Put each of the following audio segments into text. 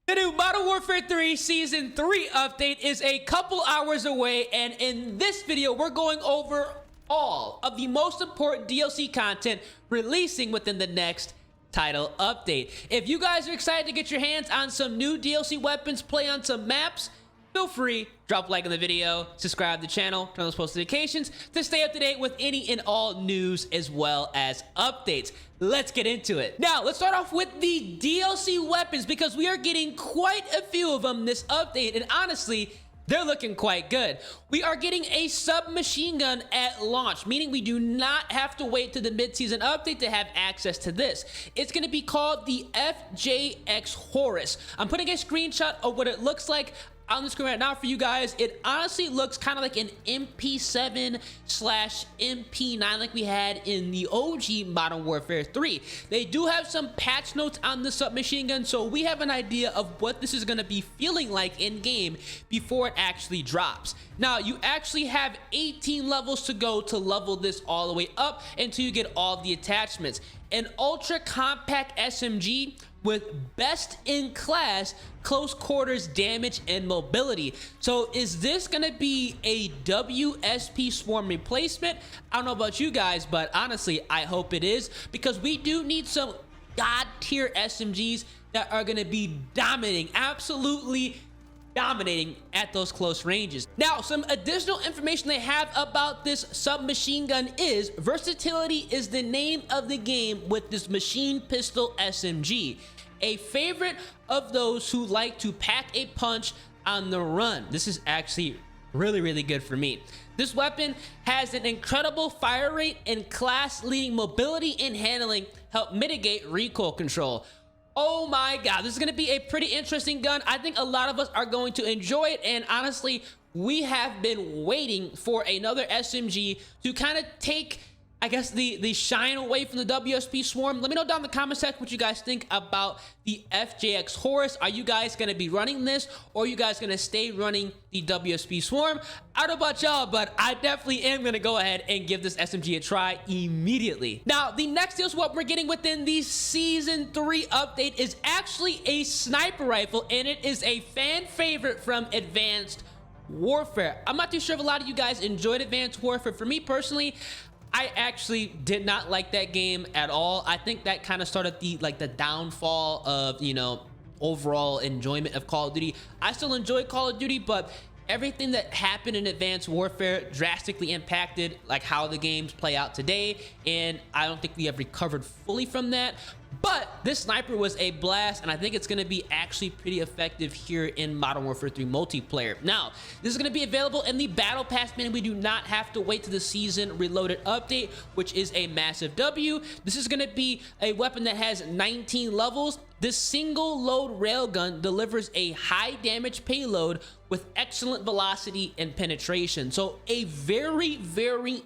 The new Modern Warfare 3 Season 3 update is a couple hours away, and in this video, we're going over all of the most important DLC content releasing within the next title update. If you guys are excited to get your hands on some new DLC weapons, play on some maps, feel free, drop a like on the video, subscribe to the channel, turn on those post notifications to stay up to date with any and all news as well as updates. Let's get into it. Now, let's start off with the DLC weapons because we are getting quite a few of them this update, and honestly, they're looking quite good. We are getting a submachine gun at launch, meaning we do not have to wait to the mid-season update to have access to this. It's going to be called the FJX Horus. I'm putting a screenshot of what it looks like on the screen right now for you guys. It honestly looks kind of like an MP7/MP9 like we had in the OG Modern Warfare 3. They do have some patch notes on the submachine gun, so we have an idea of what this is going to be feeling like in game before it actually drops. Now, you actually have 18 levels to go to level this all the way up until you get all the attachments. An ultra compact SMG with best in class close quarters damage and mobility. So is this gonna be a WSP swarm replacement? I don't know about you guys, but honestly I hope it is, because we do need some god tier SMGs that are gonna be dominating, absolutely dominating at those close ranges. Now, some additional information they have about this submachine gun is versatility is the name of the game with this machine pistol SMG, a favorite of those who like to pack a punch on the run. This is actually really good for me. This weapon has an incredible fire rate and class leading mobility and handling, help mitigate recoil control. Oh my god, this is going to be a pretty interesting gun. I think a lot of us are going to enjoy it, and honestly, we have been waiting for another SMG to kind of take, I guess, the shine away from the WSP swarm. Let me know down in the comment section what you guys think about the FJX Horus. Are you guys going to be running this, or are you guys going to stay running the WSP swarm? I don't know about y'all, but I definitely am going to go ahead and give this SMG a try immediately. Now, the next deal what we're getting within the Season 3 update is actually a sniper rifle, and it is a fan favorite from Advanced Warfare. I'm not too sure if a lot of you guys enjoyed Advanced Warfare. For me personally, I actually did not like that game at all. I think that kind of started the downfall of, you know, overall enjoyment of Call of Duty. I still enjoy Call of Duty, but everything that happened in Advanced Warfare drastically impacted like how the games play out today, and I don't think we have recovered fully from that. But this sniper was a blast, and I think it's going to be actually pretty effective here in Modern Warfare 3 multiplayer. Now, this is going to be available in the Battle Pass, meaning we do not have to wait to the Season Reloaded update, which is a massive W. This is going to be a weapon that has 19 levels. This single load railgun delivers a high damage payload with excellent velocity and penetration. So a very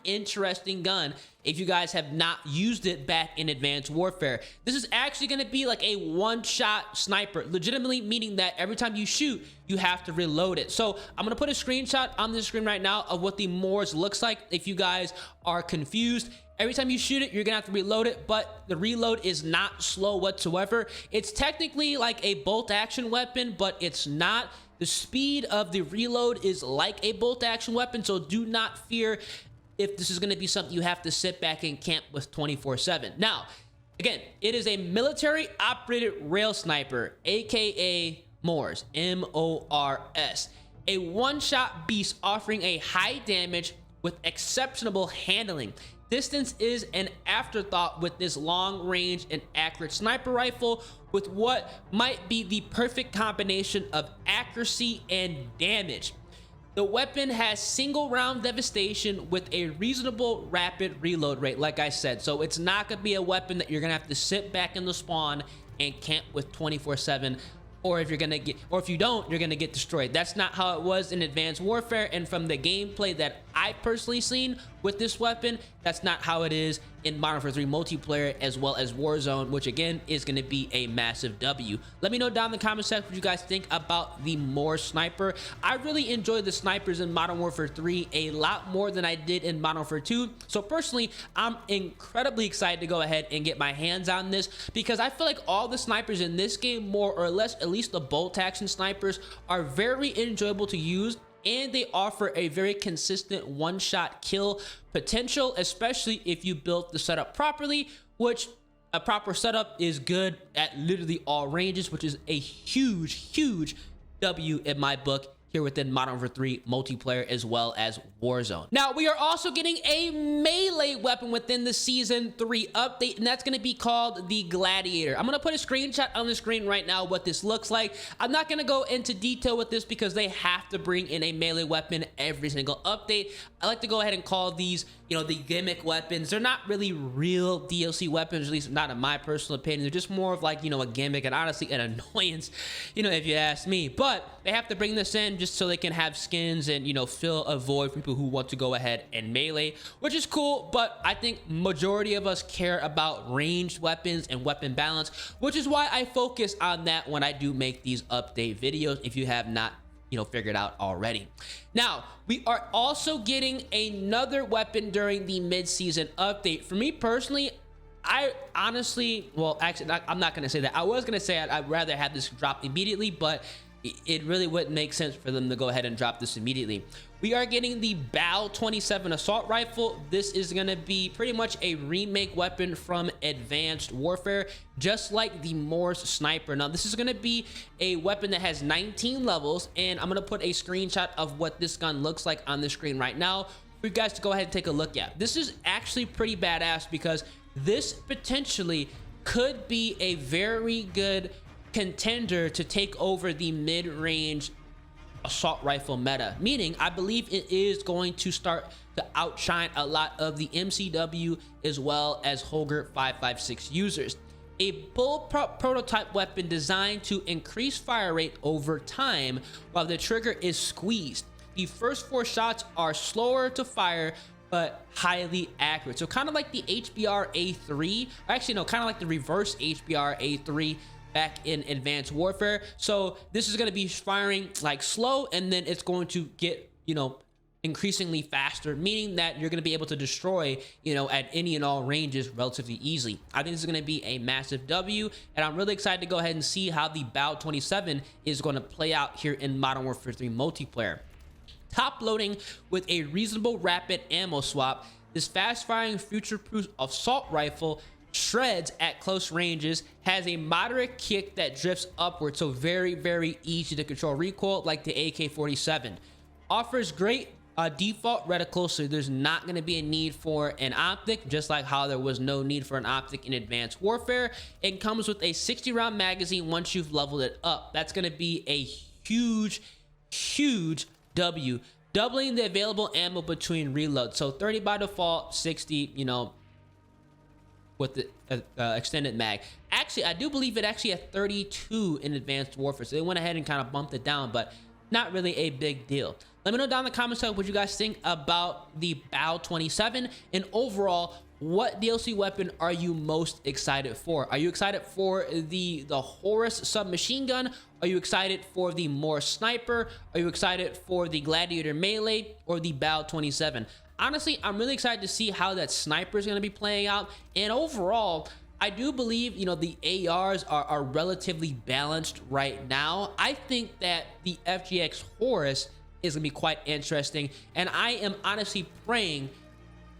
interesting gun if you guys have not used it back in Advanced Warfare. This is actually going to be like a one-shot sniper, legitimately meaning that every time you shoot, you have to reload it. So I'm going to put a screenshot on the screen right now of what the MORS looks like if you guys are confused. Every time you shoot it, you're gonna have to reload it, but the reload is not slow whatsoever. It's technically like a bolt action weapon, but it's not. The speed of the reload is like a bolt action weapon, so do not fear if this is gonna be something you have to sit back and camp with 24/7. Now, again, it is a military operated rail sniper, aka MORS, M-O-R-S. A one-shot beast offering a high damage with exceptional handling. Distance is an afterthought with this long range and accurate sniper rifle with what might be the perfect combination of accuracy and damage. The weapon has single round devastation with a reasonable rapid reload rate, like I said. So it's not gonna be a weapon that you're gonna have to sit back in the spawn and camp with 24/7. Or if you don't, you're gonna get destroyed. That's not how it was in Advanced Warfare, and from the gameplay that I personally seen with this weapon, That's not how it is in Modern Warfare 3 multiplayer as well as Warzone, which again is going to be a massive W. Let me know down in the comment section what you guys think about the More Sniper. I really enjoy the snipers in Modern Warfare 3 a lot more than I did in Modern Warfare 2. So personally, I'm incredibly excited to go ahead and get my hands on this, because I feel like all the snipers in this game, more or less, at least the bolt action snipers, are very enjoyable to use, and they offer a very consistent one-shot kill potential, especially if you built the setup properly, which a proper setup is good at literally all ranges, which is a huge W in my book here within Modern Warfare 3 multiplayer as well as Warzone. Now, we are also getting a melee weapon within the Season 3 update, and that's going to be called the Gladiator. I'm going to put a screenshot on the screen right now what this looks like. I'm not going to go into detail with this because they have to bring in a melee weapon every single update. I like to go ahead and call these, you know, the gimmick weapons. They're not really real DLC weapons, at least not in my personal opinion. They're just more of like, you know, a gimmick and honestly an annoyance, you know, if you ask me. But they have to bring this in just so they can have skins and, you know, fill a void for people who want to go ahead and melee, which is cool. But I think majority of us care about ranged weapons and weapon balance, which is why I focus on that when I do make these update videos, if you have not, you know, figured out already. Now, we are also getting another weapon during the mid-season update. For me personally, I honestly, well, actually, I'm not going to say that. I was going to say I'd rather have this drop immediately, but it really wouldn't make sense for them to go ahead and drop this immediately. We are getting the BAL-27 assault rifle. This is going to be pretty much a remake weapon from Advanced Warfare, just like the Morse sniper. Now, this is going to be a weapon that has 19 levels, and I'm going to put a screenshot of what this gun looks like on the screen right now for you guys to go ahead and take a look at. This is actually pretty badass because this potentially could be a very good contender to take over the mid-range assault rifle meta, meaning I believe it is going to start to outshine a lot of the MCW as well as Holger 556 users. A bulletproof prototype weapon designed to increase fire rate over time while the trigger is squeezed. The first 4 shots are slower to fire but highly accurate, so kind of like the HBR A3, or actually no, kind of like the reverse HBR A3 back in Advanced Warfare. So this is going to be firing like slow, and then it's going to get, you know, increasingly faster, meaning that you're going to be able to destroy, you know, at any and all ranges relatively easily. I think this is going to be a massive W, and I'm really excited to go ahead and see how the BAL-27 is going to play out here in Modern Warfare 3 multiplayer. Top loading with a reasonable rapid ammo swap, this fast-firing future-proof assault rifle shreds at close ranges, has a moderate kick that drifts upward, so very easy to control recoil like the AK-47. Offers great default reticle, so there's not going to be a need for an optic, just like how there was no need for an optic in Advanced Warfare. It comes with a 60-round magazine once you've leveled it up. That's going to be a huge W, doubling the available ammo between reloads. So 30 by default, 60, you know, with the extended mag. Actually, I do believe it actually had 32 in Advanced Warfare, so they went ahead and kind of bumped it down, but not really a big deal. Let me know down in the comments what you guys think about the BAL-27, and overall, what DLC weapon are you most excited for? Are you excited for the Horus submachine gun? Are you excited for the Morse sniper? Are you excited for the Gladiator melee or the BAL-27? Honestly, I'm really excited to see how that sniper is going to be playing out. And overall, I do believe, you know, the ARs are relatively balanced right now. I think that the FGX Horus is going to be quite interesting. And I am honestly praying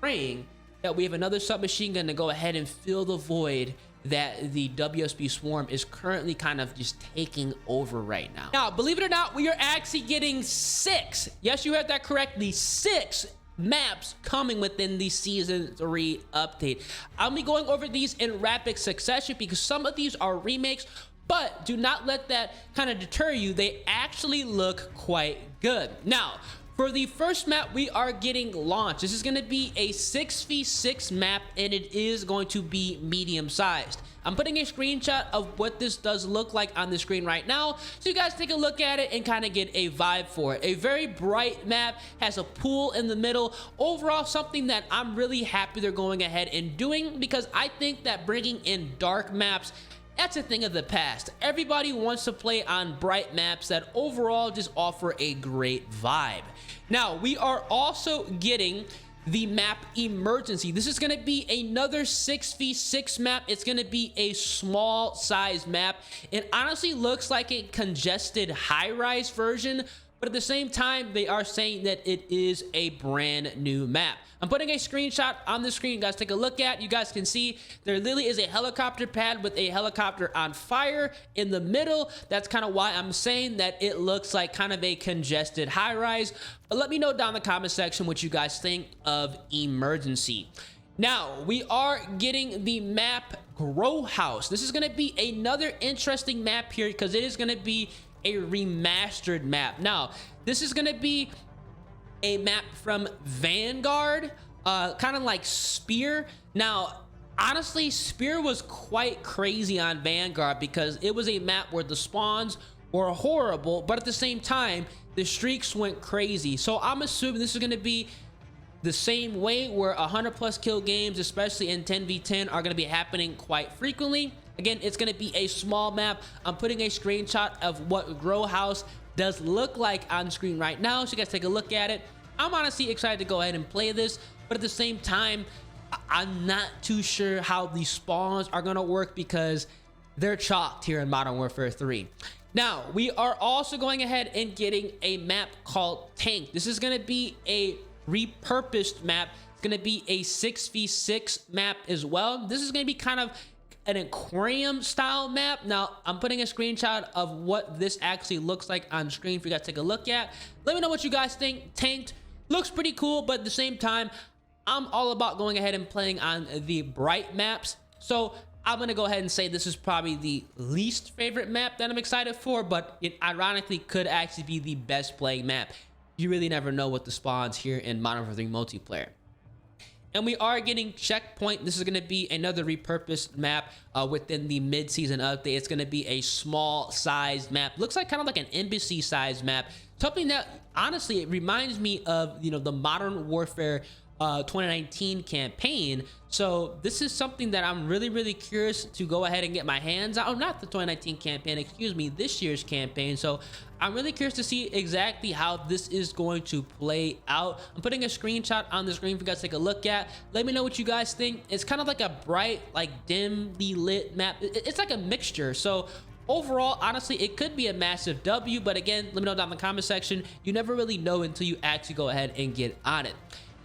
that we have another submachine gun to go ahead and fill the void that the WSB Swarm is currently kind of just taking over right now. Now, believe it or not, we are actually getting 6. Yes, you heard that correctly. 6 maps coming within the Season 3 update. I'll be going over these in rapid succession because some of these are remakes, but do not let that kind of deter you. They actually look quite good. Now, for the first map, we are getting launched. This is going to be a 6v6 map, and it is going to be medium sized. I'm putting a screenshot of what this does look like on the screen right now, so you guys take a look at it and kind of get a vibe for it. A very bright map, has a pool in the middle. Overall, something that I'm really happy they're going ahead and doing, because I think that bringing in dark maps, that's a thing of the past. Everybody wants to play on bright maps that overall just offer a great vibe. Now, we are also getting the map Emergency. This is going to be another 6v6 map. It's going to be a small size map. It honestly looks like a congested high-rise version, but at the same time, they are saying that it is a brand new map. I'm putting a screenshot on the screen, you guys take a look at. You guys can see there literally is a helicopter pad with a helicopter on fire in the middle. That's kind of why I'm saying that it looks like kind of a congested high rise. But let me know down in the comment section what you guys think of Emergency. Now, we are getting the map Grow House. This is going to be another interesting map here because it is going to be a remastered map. Now, this is going to be a map from Vanguard, kind of like Spear. Now, honestly, Spear was quite crazy on Vanguard because it was a map where the spawns were horrible, but at the same time, the streaks went crazy. So I'm assuming this is going to be the same way, where 100+ kill games, especially in 10v10, are going to be happening quite frequently. Again, it's going to be a small map. I'm putting a screenshot of what Grow House does look like on screen right now, so you guys take a look at it. I'm honestly excited to go ahead and play this, but at the same time, I'm not too sure how the spawns are going to work because they're chalked here in Modern Warfare 3. Now, we are also going ahead and getting a map called Tank. This is going to be a repurposed map. It's going to be a 6v6 map as well. This is going to be kind of an aquarium style map. Now, I'm putting a screenshot of what this actually looks like on screen for you guys to take a look at. Let me know what you guys think. Tanked looks pretty cool, but at the same time, I'm all about going ahead and playing on the bright maps. So I'm going to go ahead and say this is probably the least favorite map that I'm excited for, but it ironically could actually be the best playing map. You really never know what the spawns here in Modern Warfare 3 multiplayer. And we are getting Checkpoint. This is going to be another repurposed map within the mid-season update. It's going to be a small sized map. Looks like kind of like an embassy sized map. Something that honestly, it reminds me of, you know, the Modern Warfare 2019 campaign. So this is something that I'm really curious to go ahead and get my hands on. Oh, not the 2019 campaign, excuse me, this year's campaign. So I'm really curious to see exactly how this is going to play out. I'm putting a screenshot on the screen for you guys to take a look at. Let me know what you guys think. It's kind of like a bright, like dimly lit map. It's like a mixture. So overall, honestly, it could be a massive W, but again, let me know down in the comment section. You never really know until you actually go ahead and get on it.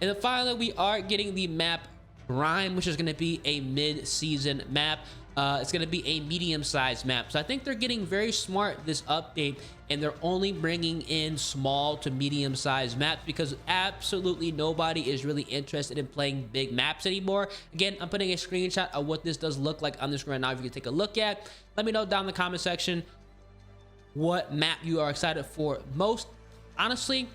And then finally, we are getting the map Grime, which is going to be a mid-season map. It's going to be a medium-sized map. So I think they're getting very smart this update, and they're only bringing in small to medium-sized maps because absolutely nobody is really interested in playing big maps anymore. Again, I'm putting a screenshot of what this does look like on the screen right now if you can take a look at. Let me know down in the comment section what map you are excited for most. Honestly,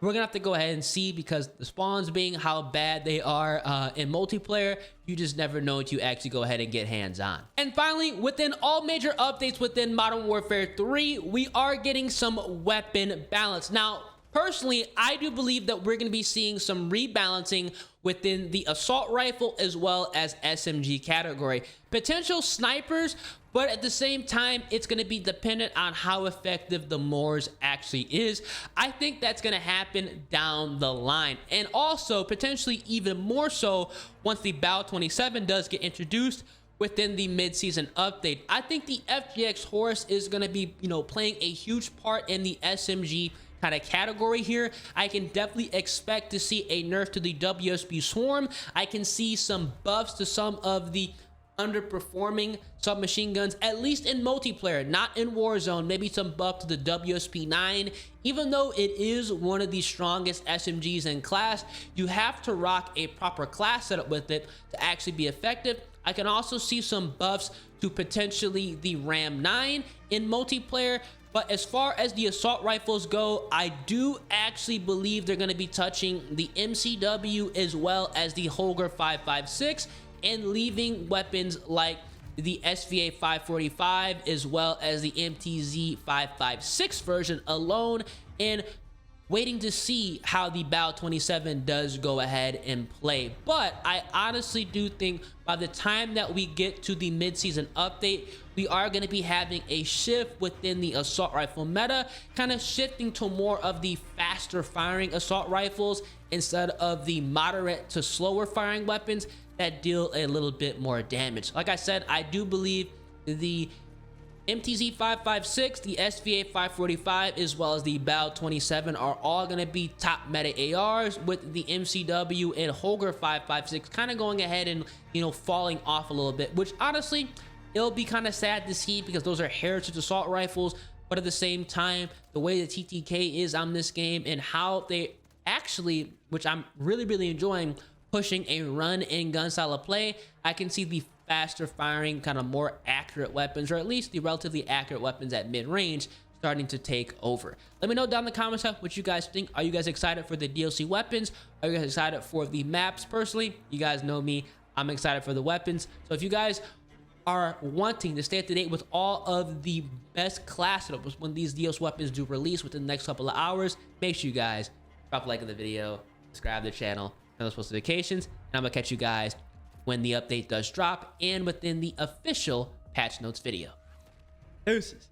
we're gonna have to go ahead and see because the spawns being how bad they are in multiplayer, you just never know what you actually go ahead and get hands on. And finally, within all major updates within Modern Warfare 3, we are getting some weapon balance. Now, personally, I do believe that we're gonna be seeing some rebalancing within the assault rifle as well as SMG category. Potential snipers, but at the same time, it's going to be dependent on how effective the MORS actually is. I think that's going to happen down the line. And also, potentially even more so, once the BAL 27 does get introduced within the mid-season update. I think the FGX Horse is going to be, playing a huge part in the SMG kind of category here. I can definitely expect to see a nerf to the WSB Swarm. I can see some buffs to some of the underperforming submachine guns, at least in multiplayer, not in Warzone. Maybe some buff to the WSP9. Even though it is one of the strongest SMGs in class, you have to rock a proper class setup with it to actually be effective. I can also see some buffs to potentially the Ram 9 in multiplayer. But as far as the assault rifles go, I do actually believe they're going to be touching the MCW as well as the Holger 556 and leaving weapons like the SVA 545 as well as the MTZ 556 version alone, and waiting to see how the BAL 27 does go ahead and play. But I honestly do think by the time that we get to the mid-season update, we are going to be having a shift within the assault rifle meta, kind of shifting to more of the faster firing assault rifles instead of the moderate to slower firing weapons that deal a little bit more damage. Like I said, I do believe the MTZ 556, the SVA 545, as well as the BAL 27 are all going to be top meta ARs, with the MCW and Holger 556 kind of going ahead and, you know, falling off a little bit, which honestly, it'll be kind of sad to see because those are heritage assault rifles. But at the same time, the way the TTK is on this game and how they actually, which I'm really enjoying, pushing a run and gun style of play, I can see the faster firing, kind of more accurate weapons, or at least the relatively accurate weapons at mid-range, starting to take over. Let me know down in the comments what you guys think. Are you guys excited for the DLC weapons? Are you guys excited for the maps? Personally, you guys know me, I'm excited for the weapons. So if you guys are wanting to stay up to date with all of the best class setups when these DLC weapons do release within the next couple of hours, make sure you guys drop a like on the video, subscribe to the channel, turn those post notifications, and I'm gonna catch you guys when the update does drop and within the official patch notes video. Deuces.